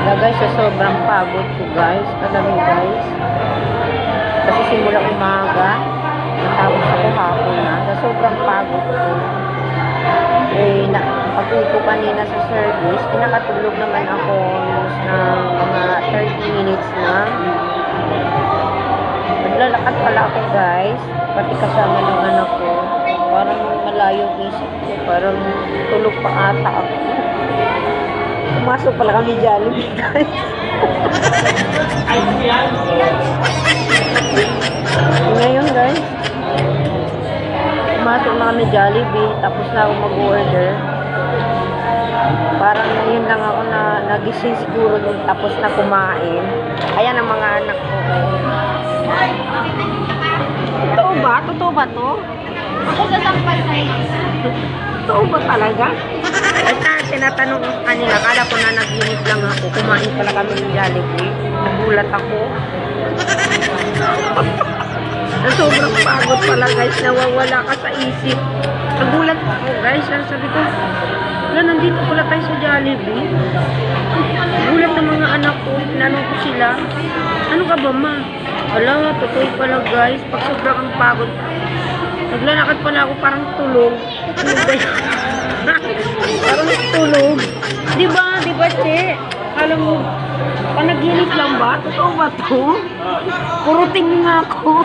Guys, sa sobrang pagod ko guys. Alam niyo guys. Kasi simula umaga. Natapos ako hapon na. Sa sobrang pagod ko. Pag-uwi ko kanina sa service, nakatulog naman ako ng mga 30 minutes na. Naglalakad pala ako guys. Pati kasama ng anak ko. Parang malayo isip ko. Parang tulog pa ata ako. Pumasok pala kami Jollibee guys. Ngayon guys, pumasok na kami Jollibee. Tapos na ako mag-order. Parang ngayon lang ako na nagising siguro nung tapos na kumain. Ayan ang mga anak ko. Totoo ba? Totoo ba to? Ako sasampal na yun. Totoo ba talaga? Tinatanong ko sa kanila, kala ko na nag-init lang ako. Kumain pala kami ng Jollibee. Nagulat ako. Na sobrang pagod pala guys. Nawawala ka sa isip. Nagulat ako guys. Sabi ko, wala, nandito pala tayo sa Jollibee. Nagulat ng mga anak ko. Tinanong ko sila, ano ka ba ma? Wala, totoo pala guys. Pag sobrang pagod, naglalakad pala ako parang tulog. Ano ba yun? Parang tulog. Diba? Diba, Che? Alam mo, panaginip lang ba? Totoo ba to? Puro tingin nga ako.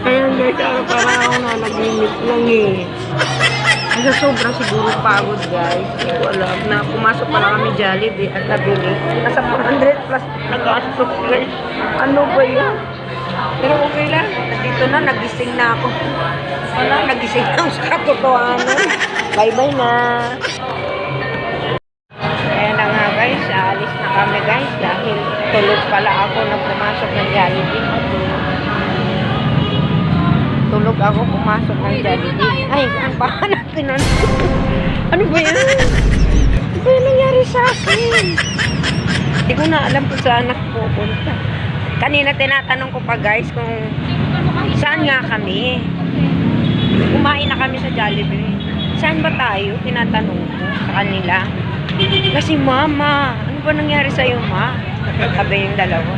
Ayan guys, parang ako na naginip lang eh. Kasi sobrang siguro pagod guys. Hindi ko alam na pumasok pa lang kami Jollibee at nabili. Nasa 400 plus nag-gastos guys. Ano ba yan? Pero okay lang. Dito na, nagising na ako. Wala, nagising na ako sa katotohanan. Bye-bye na. Kaya na nga guys, alis na kami guys. Dahil tulog pala ako na pumasok ng Jollibee. Tulog ako pumasok ng Jollibee. Ay, ang pahanap tinan. Ano ba yan? Ano ba yung nangyari sa akin? Hindi ko na alam kung saan ako pupunta. Kanina tinatanong ko pa guys kung saan nga kami. Kumain na kami sa Jollibee. Saan ba tayo? Tinatanong ko sa kanila. Kasi mama, ano ba nangyari sa'yo ma? Nagkatabi yung dalawa.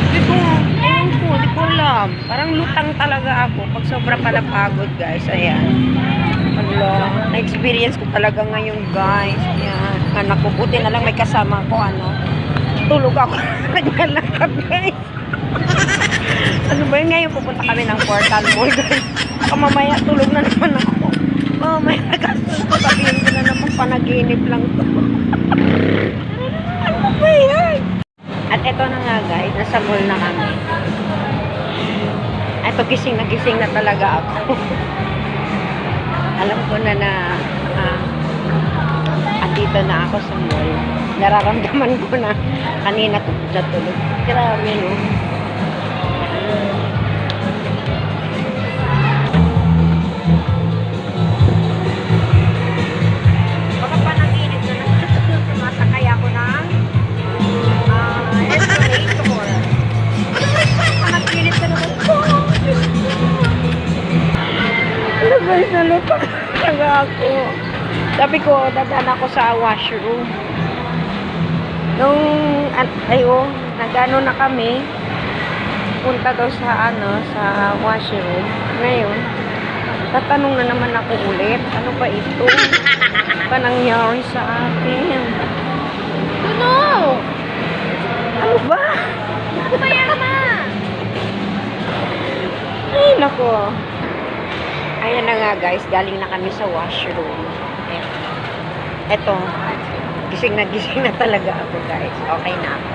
Hindi ko alam. Parang lutang talaga ako pag sobra pala pagod guys. Ayan. Wala. Na-experience ko talaga ngayon guys. Ayan. Anak ko, buti na lang may kasama ko tulog ako. Naglalakad guys. Ano ba yun ngayon? Pupunta kami ng Portal Mall guys. Baka mamaya tulog na naman ako. Mamaya nagastos ko. Sabihin ko na naman panaginip lang to. Ano ba yan? At eto na nga guys. Nasa mall na kami. Eto gising na talaga ako. Alam ko na dito na ako sa mall. Nararamdaman ko na kanina ko natulog. Grabe, no? Baka panaginip na natulog. Sumasakay ako ng escalator. Panaginip na naman. Ano ba yung nalupak talaga ako? Sabi ko, dadaan ako sa washroom. Nung, nag-ano na kami, punta daw sa, sa washroom. Ngayon, tatanong na naman ako ulit, ano ba ito? Ano ba nangyari sa akin? Ano ba? Ano ba yan ma? Ay, nako. Ayan na nga guys, galing na kami sa washroom. Eto, gising na talaga ako guys. Okay na ako.